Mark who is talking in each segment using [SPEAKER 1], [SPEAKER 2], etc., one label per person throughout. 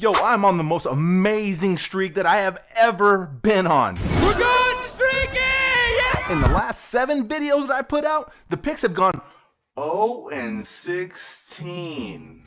[SPEAKER 1] Yo, I'm on the most amazing streak that I have ever been on.
[SPEAKER 2] We're going streaking! Yes!
[SPEAKER 1] In the last 7 videos that I put out, the picks have gone 0-16.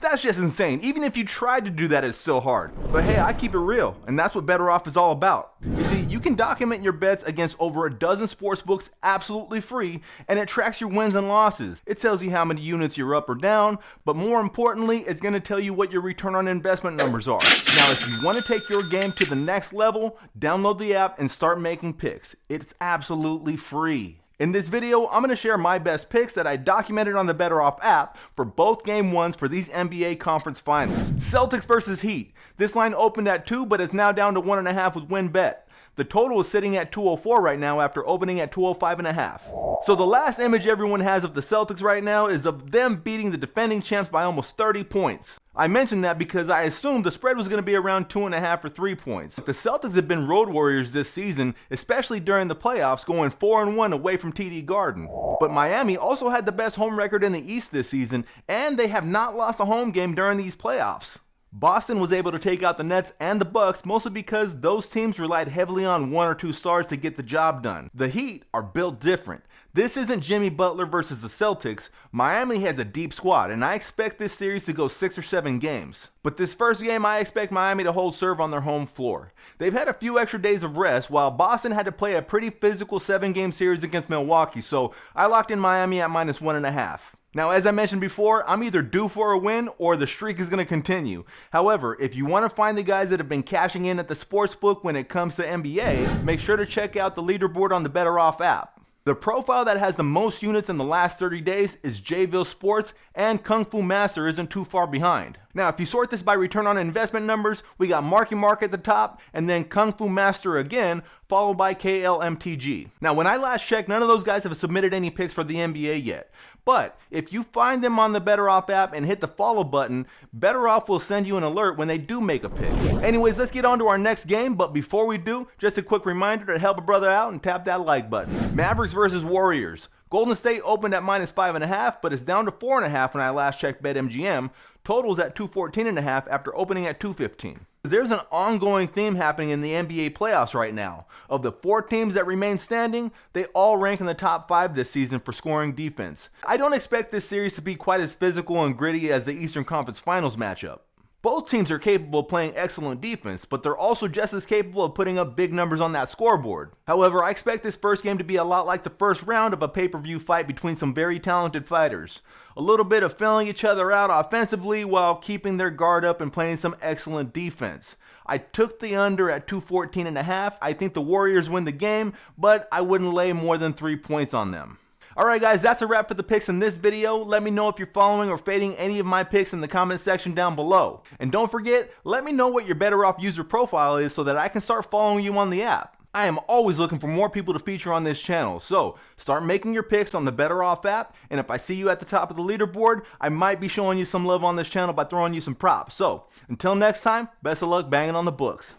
[SPEAKER 1] That's just insane. Even if you tried to do that, it's still hard. But hey, I keep it real, and that's what BettorOff is all about. You see, you can document your bets against over a dozen sports books absolutely free, and it tracks your wins and losses. It tells you how many units you're up or down, but more importantly, it's going to tell you what your return on investment numbers are. Now, if you want to take your game to the next level, download the app and start making picks. It's absolutely free. In this video, I'm going to share my best picks that I documented on the BettorOff app for both game ones for these NBA conference finals. Celtics versus Heat. This line opened at 2, but it's now down to 1.5 with Wynn Bet. The total is sitting at 204 right now after opening at 205.5. So the last image everyone has of the Celtics right now is of them beating the defending champs by almost 30 points. I mentioned that because I assumed the spread was going to be around 2.5 or 3 points. The Celtics have been road warriors this season, especially during the playoffs, going 4-1 away from TD Garden. But Miami also had the best home record in the East this season, and they have not lost a home game during these playoffs. Boston was able to take out the Nets and the Bucks mostly because those teams relied heavily on 1 or 2 stars to get the job done. The Heat are built different. This isn't Jimmy Butler versus the Celtics. Miami has a deep squad, and I expect this series to go 6 or 7 games. But this first game, I expect Miami to hold serve on their home floor. They've had a few extra days of rest, while Boston had to play a pretty physical 7-game series against Milwaukee, so I locked in Miami at -1.5. Now, as I mentioned before, I'm either due for a win or the streak is going to continue. However, if you want to find the guys that have been cashing in at the sportsbook when it comes to NBA, make sure to check out the leaderboard on the BettorOff app. The profile that has the most units in the last 30 days is Jayville Sports, and Kung Fu Master isn't too far behind. Now, if you sort this by return on investment numbers, we got Marky Mark at the top, and then Kung Fu Master again, followed by KLMTG. Now, when I last checked, none of those guys have submitted any picks for the NBA yet. But if you find them on the BettorOff app and hit the follow button, BettorOff will send you an alert when they do make a pick. Anyways, let's get on to our next game, but before we do, just a quick reminder to help a brother out and tap that like button. Mavericks versus Warriors. Golden State opened at -5.5, but it's down to 4.5 when I last checked BetMGM. Totals at 214.5 after opening at 215. There's an ongoing theme happening in the NBA playoffs right now. Of the 4 teams that remain standing, they all rank in the top 5 this season for scoring defense. I don't expect this series to be quite as physical and gritty as the Eastern Conference Finals matchup. Both teams are capable of playing excellent defense, but they're also just as capable of putting up big numbers on that scoreboard. However, I expect this first game to be a lot like the first round of a pay-per-view fight between some very talented fighters. A little bit of filling each other out offensively while keeping their guard up and playing some excellent defense. I took the under at 214.5. I think the Warriors win the game, but I wouldn't lay more than 3 points on them. Alright guys, that's a wrap for the picks in this video. Let me know if you're following or fading any of my picks in the comment section down below. And don't forget, let me know what your BettorOff user profile is so that I can start following you on the app. I am always looking for more people to feature on this channel, so start making your picks on the BettorOff app, and if I see you at the top of the leaderboard, I might be showing you some love on this channel by throwing you some props. So, until next time, best of luck banging on the books.